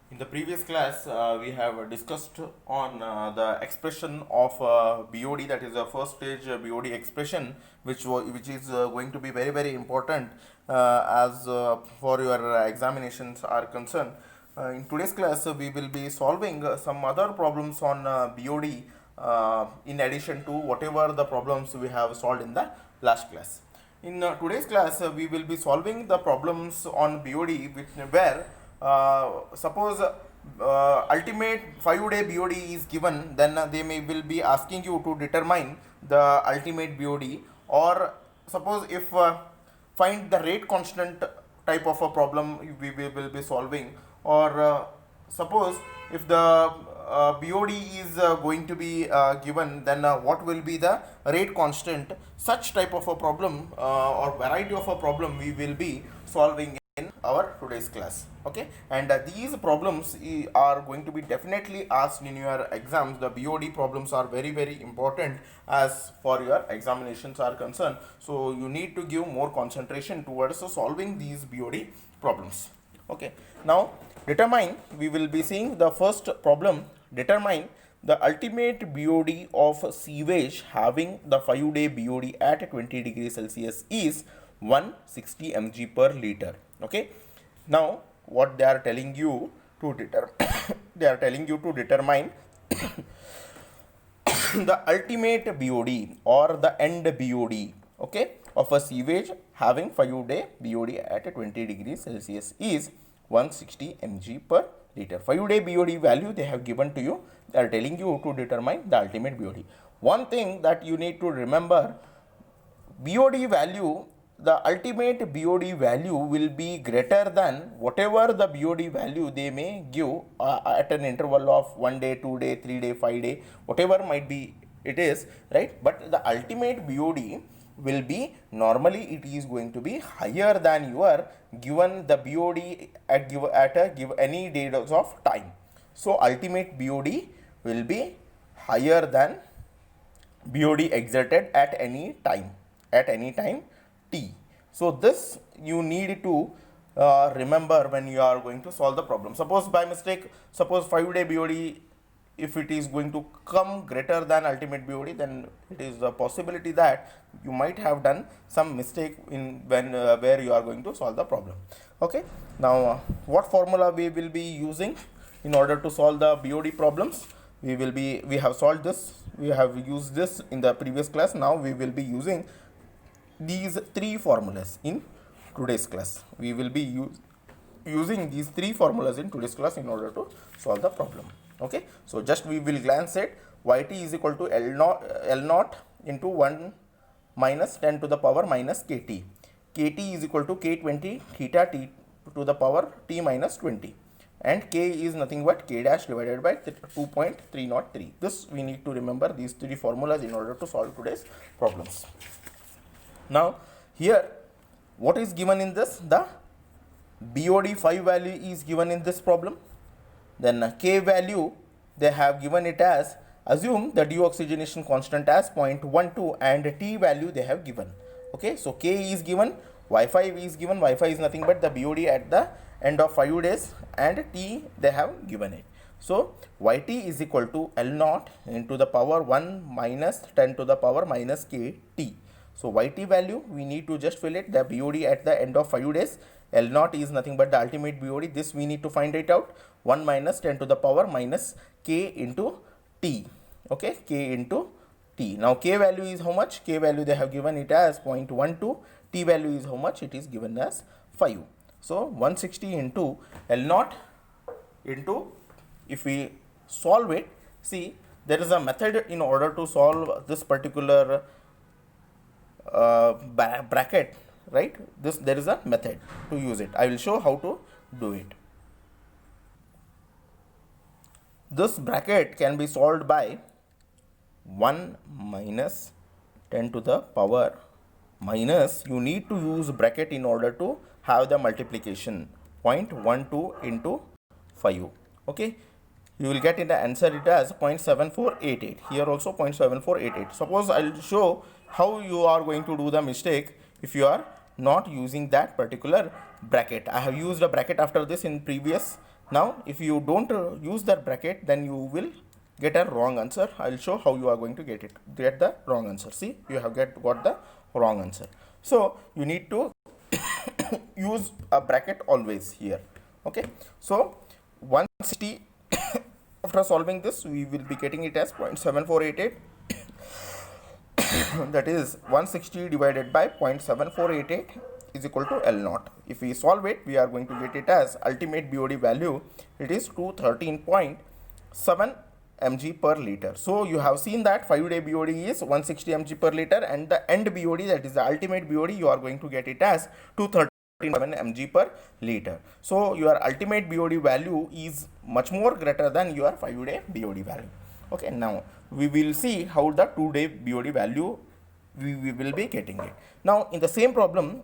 In the previous class, we have discussed on the expression of BOD, that is the first stage BOD expression, which is going to be very important as for your examinations are concerned. In today's class, we will be solving some other problems on BOD in addition to whatever the problems we have solved in the last class. In today's class, we will be solving the problems on BOD, where suppose ultimate 5-day BOD is given, then they will be asking you to determine the ultimate BOD, or suppose if find the rate constant type of a problem we will be solving, or suppose if the BOD is going to be given, then what will be the rate constant. Such type of a problem or variety of a problem we will be solving in our today's class. Okay, and these problems are going to be definitely asked in your exams. The BOD problems are very important as for your examinations are concerned, so you need to give more concentration towards solving these BOD problems. Okay, now determine, we will be seeing the first problem. Determine the ultimate BOD of sewage having the 5-day BOD at 20 degrees Celsius is 160 mg per liter. Okay, now what they are telling you to they are telling you to determine the ultimate BOD or the end BOD, okay, of a sewage having 5-day BOD at 20 degrees Celsius is 160 mg per liter. 5-day BOD value they have given to you. They are telling you to determine the ultimate BOD. One thing that you need to remember, BOD value, the ultimate BOD value will be greater than whatever the BOD value they may give at an interval of 1 day, 2 day, 3 day, 5 day, whatever might be it is, right? But the ultimate BOD will be, normally it is going to be higher than your given the BOD at any days of time. So ultimate BOD will be higher than BOD exerted at any time t. So this you need to remember when you are going to solve the problem. Suppose by mistake, suppose 5-day BOD, if it is going to come greater than ultimate BOD, then it is a possibility that you might have done some mistake in when where you are going to solve the problem. Okay, now what formula we will be using in order to solve the BOD problems? We have solved this, we have used this in the previous class. Now we will be using these three formulas in today's class. We will be using these three formulas in today's class in order to solve the problem. Okay, so just we will glance at yt is equal to L naught into 1 minus 10 to the power minus kt. Kt is equal to k20 theta t to the power t minus 20, and k is nothing but k dash divided by 2.303. This we need to remember these three formulas in order to solve today's problems. Now here what is given in this? The BOD 5 value is given in this problem. Then K value they have given it as, assume the deoxygenation constant as 0.12, and T value they have given. Okay, so K is given, Y5 is given. Y5 is nothing but the BOD at the end of 5 days, and T they have given it. So Yt is equal to L naught into the power 1 minus 10 to the power minus kt. So Yt value we need to just fill it, the BOD at the end of 5 days. L naught is nothing but the ultimate BOD. This we need to find it out. 1 minus 10 to the power minus k into t. Okay, k into t. Now k value is how much? K value they have given it as 0.12. T value is how much? It is given as 5. So 160 into L naught into, if we solve it, see there is a method in order to solve this particular bracket, right? There is a method to use it. I will show how to do it. This bracket can be solved by 1 minus 10 to the power minus, you need to use bracket in order to have the multiplication, 0.12 into 5. Okay, you will get in the answer it as 0.7488. Here also 0.7488. Suppose I will show how you are going to do the mistake if you are not using that particular bracket. I have used a bracket after this in previous Now if you don't use that bracket, then you will get a wrong answer. I'll show how you are going to get the wrong answer. See, you have got the wrong answer. So you need to use a bracket always here. Okay, so 160 after solving this, we will be getting it as 0.7488. That is 160 divided by 0.7488 is equal to L naught. If we solve it, we are going to get it as ultimate BOD value. It is 213.7 mg per liter. So you have seen that 5-day BOD is 160 mg per liter, and the end BOD, that is the ultimate BOD, you are going to get it as 213.7 mg per liter. So your ultimate BOD value is much more greater than your 5-day BOD value. Okay, now we will see how the 2-day BOD value we will be getting it. Now in the same problem,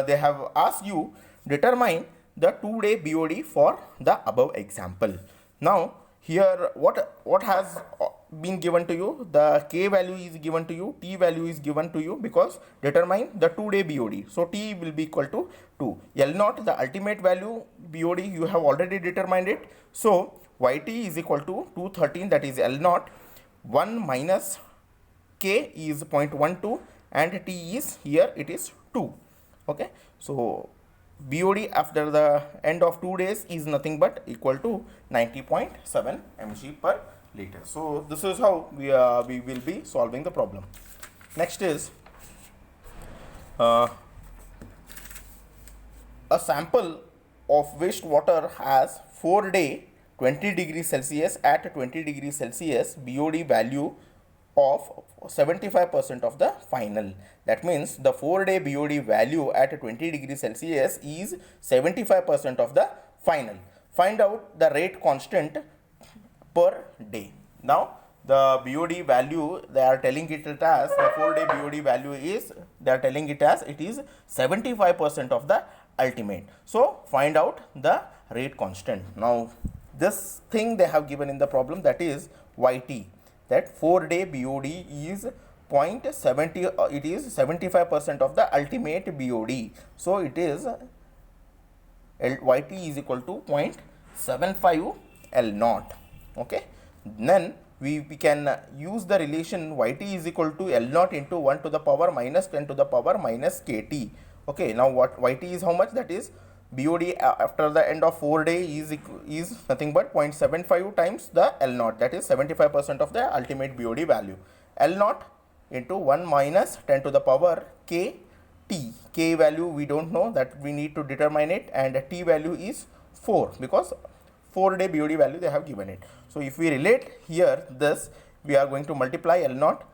they have asked you determine the 2-day BOD for the above example. Now here what has been given to you? The K value is given to you, T value is given to you, because determine the 2-day BOD. So T will be equal to 2. L naught, the ultimate value BOD, you have already determined it. So Yt is equal to 213, that is L naught, 1 minus K is 0.12, and T is here, it is 2. Okay, so BOD after the end of 2 days is nothing but equal to 90.7 mg per liter. So this is how we will be solving the problem. Next is a sample of wastewater has 4-day 20 degrees Celsius at 20 degrees Celsius BOD value of 75% of the final. That means the 4-day BOD value at 20 degrees Celsius is 75% of the final. Find out the rate constant per day. Now the BOD value, they are telling it as, the 4-day BOD value is, they are telling it as, it is 75% of the ultimate. So find out the rate constant. Now this thing they have given in the problem, that is Yt, that 4-day BOD is 0.70, it is 75% of the ultimate BOD. So it is Yt is equal to 0.75 L naught. Okay, then we can use the relation Yt is equal to L naught into 1 to the power minus 10 to the power minus Kt. Okay, now what Yt is how much? That is BOD after the end of 4 days is nothing but 0.75 times the L naught, that is 75% of the ultimate BOD value. L naught into 1 minus 10 to the power K T. K value we don't know, that we need to determine it, and T value is 4 because 4-day BOD value they have given it. So if we relate here this, we are going to multiply L naught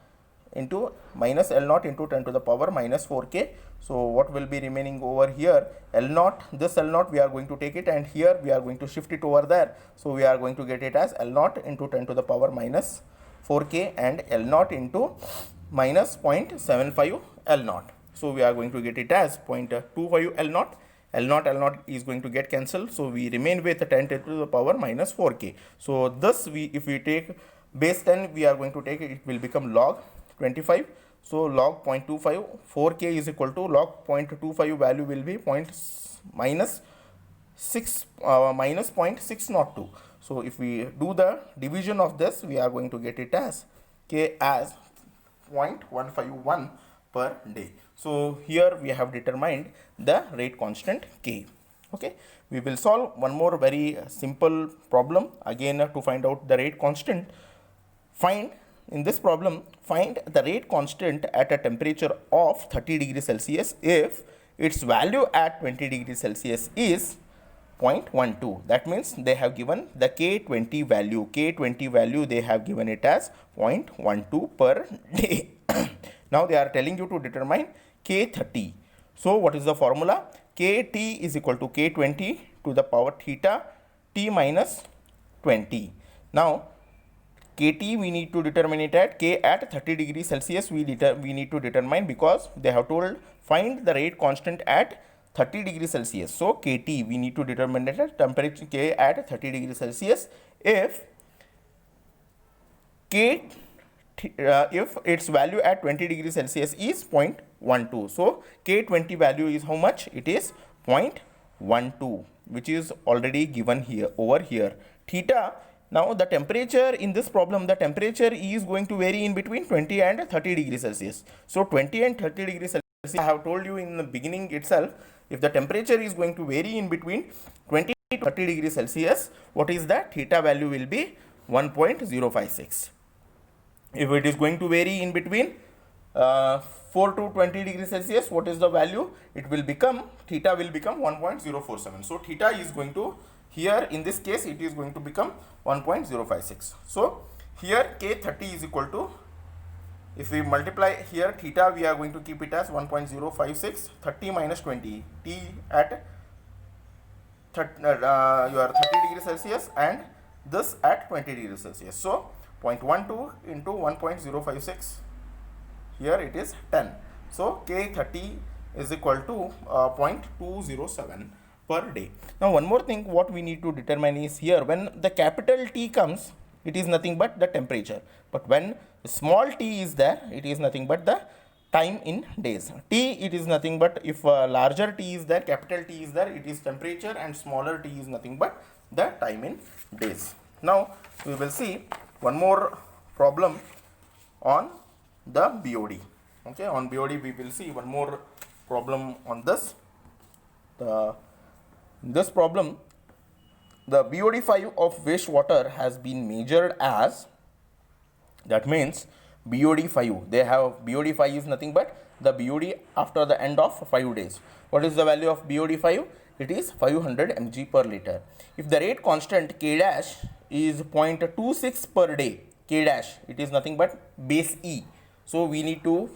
into minus L naught into 10 to the power minus 4K. So what will be remaining over here? L naught, this L naught we are going to take it, and here we are going to shift it over there. So we are going to get it as L naught into 10 to the power minus 4K and L naught into minus 0.75 L naught. So we are going to get it as 0.25 L naught. L naught is going to get cancelled. So we remain with 10 to the power minus 4K. So this if we take base 10, we are going to take it, it will become log 25. So log 0.25, 4K is equal to log 0.25 value will be minus 0.602. So if we do the division of this, we are going to get it as K as 0.151 per day. So here we have determined the rate constant K. Okay, we will solve one more very simple problem again to find out the rate constant. In this problem, find the rate constant at a temperature of 30 degrees Celsius if its value at 20 degrees Celsius is 0.12. That means they have given the K20 value. K20 value they have given it as 0.12 per day. Now they are telling you to determine K30. So what is the formula? Kt is equal to K20 to the power theta T minus 20. Now Kt we need to determine it at K at 30 degrees Celsius we need to determine, because they have told find the rate constant at 30 degrees Celsius. So Kt we need to determine it at temperature K at 30 degrees Celsius if if its value at 20 degrees Celsius is 0.12. So K20 value is how much? It is 0.12. 12, which is already given here over here. Theta, now the temperature in this problem, the temperature is going to vary in between 20 and 30 degrees Celsius. So 20 and 30 degrees Celsius, I have told you in the beginning itself, if the temperature is going to vary in between 20 to 30 degrees Celsius, what is that? Theta value will be 1.056. If it is going to vary in between 4 to 20 degrees Celsius, what is the value? It will become, theta will become 1.047. So theta is going to, here in this case, it is going to become 1.056. So here K30 is equal to, if we multiply here theta, we are going to keep it as 1.056, 30 minus 20, T at your 30 degrees Celsius and this at 20 degrees Celsius. So 0.12 into 1.056, here it is 10. So K30 is equal to 0.207 per day. Now one more thing what we need to determine is, here when the capital T comes, it is nothing but the temperature, but when small t is there, it is nothing but the time in days. T, it is nothing but, if larger T is there, capital T is there, it is temperature, and smaller t is nothing but the time in days. Now we will see one more problem on the BOD. Okay, on BOD we will see one more problem on this. This problem, the BOD5 of wastewater has been measured as, that means BOD5, they have, BOD5 is nothing but the BOD after the end of 5 days. What is the value of BOD5? It is 500 mg per liter. If the rate constant K dash is 0.26 per day, K dash, it is nothing but base E. So we need to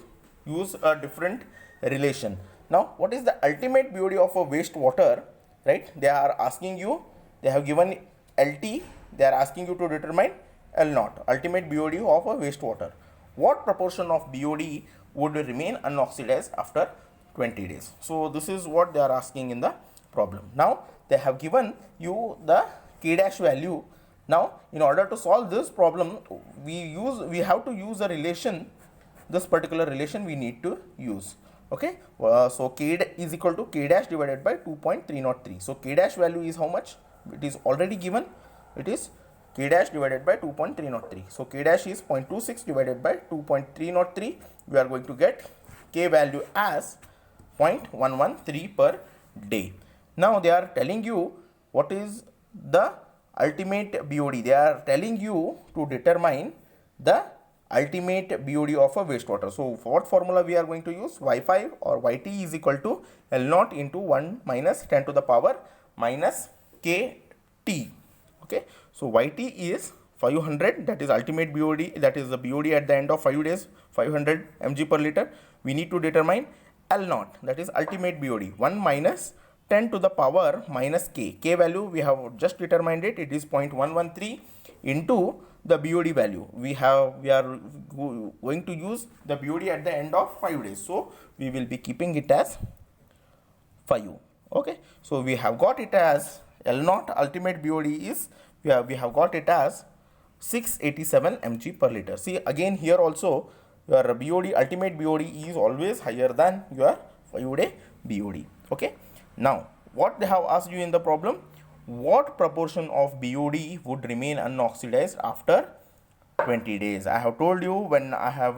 use a different relation. Now what is the ultimate BOD of a wastewater, right? They are asking you, they have given LT, they are asking you to determine L0, ultimate BOD of a wastewater. What proportion of BOD would remain unoxidized after 20 days? So this is what they are asking in the problem. Now they have given you the K dash value. Now in order to solve this problem, we have to use a relation, this particular relation we need to use. Okay, so K is equal to K dash divided by 2.303. So K dash value is how much? It is already given. It is K dash divided by 2.303. So K dash is 0.26 divided by 2.303. We are going to get K value as 0.113 per day. Now they are telling you what is the ultimate BOD. They are telling you to determine the ultimate BOD of a wastewater. So for what formula we are going to use? Y5 or Yt is equal to L0 into 1 minus 10 to the power minus Kt. Okay, so Yt is 500, that is ultimate BOD, that is the BOD at the end of 5 days, 500 mg per liter. We need to determine L0, that is ultimate BOD, 1 minus 10 to the power minus K. K value we have just determined it, it is 0.113 into the BOD value. We are going to use the BOD at the end of 5 days. So we will be keeping it as 5. Okay, so we have got it as L0, ultimate BOD is, we have got it as 687 mg per liter. See again here also your BOD, ultimate BOD is always higher than your 5-day BOD. Okay, now what they have asked you in the problem, what proportion of BOD would remain unoxidized after 20 days? I have told you when I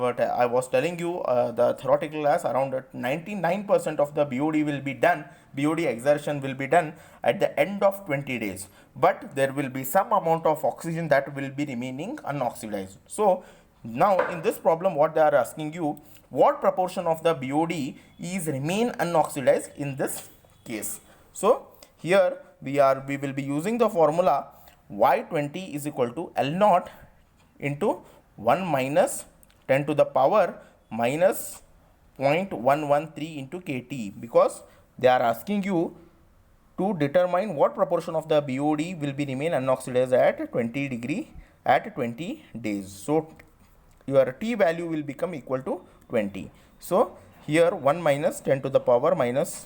was telling you the theoretical class, around 99% of the BOD will be done, BOD exertion will be done at the end of 20 days, but there will be some amount of oxygen that will be remaining unoxidized. So now in this problem what they are asking you, what proportion of the BOD is remain unoxidized in this case? So here we will be using the formula Y20 is equal to L0 into 1 minus 10 to the power minus 0.113 into Kt, because they are asking you to determine what proportion of the BOD will be remain unoxidized at 20 days. So your T value will become equal to 20. So here 1 minus 10 to the power minus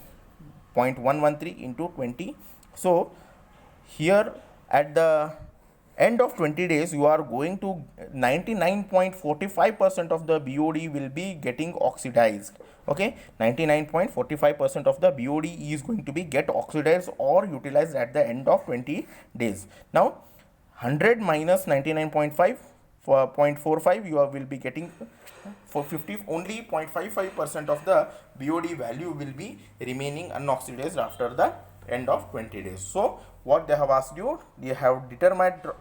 0.113 into 20. So here at the end of 20 days you are going to 99.45% of the BOD will be getting oxidized. Okay, 99.45% of the BOD is going to be get oxidized or utilized at the end of 20 days. Now 100 minus 99.5 for 0.45, you will be getting for 50, only 0.55% of the BOD value will be remaining unoxidized after the end of 20 days. So what they have asked you, they have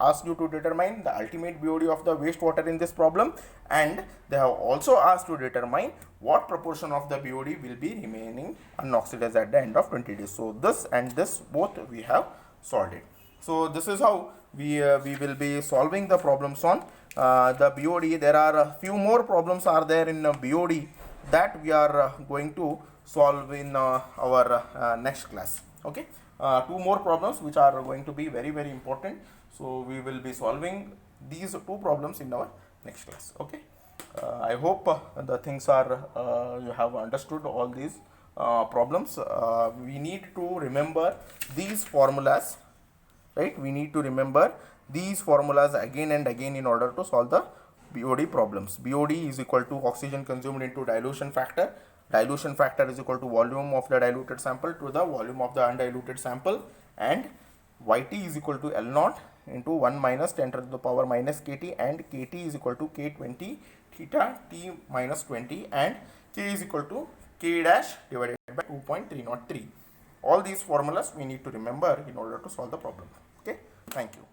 asked you to determine the ultimate BOD of the wastewater in this problem, and they have also asked to determine what proportion of the BOD will be remaining unoxidized at the end of 20 days. So this and this both we have solved it. So this is how we will be solving the problems on the BOD. There are a few more problems are there in BOD that we are going to solve in our next class. Okay, two more problems which are going to be very important. So we will be solving these two problems in our next class. Okay, I hope the things are you have understood all these problems. We need to remember these formulas, right? We need to remember these formulas again and again in order to solve the BOD problems. BOD is equal to oxygen consumed into dilution factor. Dilution factor is equal to volume of the diluted sample to the volume of the undiluted sample, and YT is equal to L naught into 1 minus 10 to the power minus KT, and KT is equal to K20 theta T minus 20, and K is equal to K dash divided by 2.303. All these formulas we need to remember in order to solve the problem. Okay, thank you.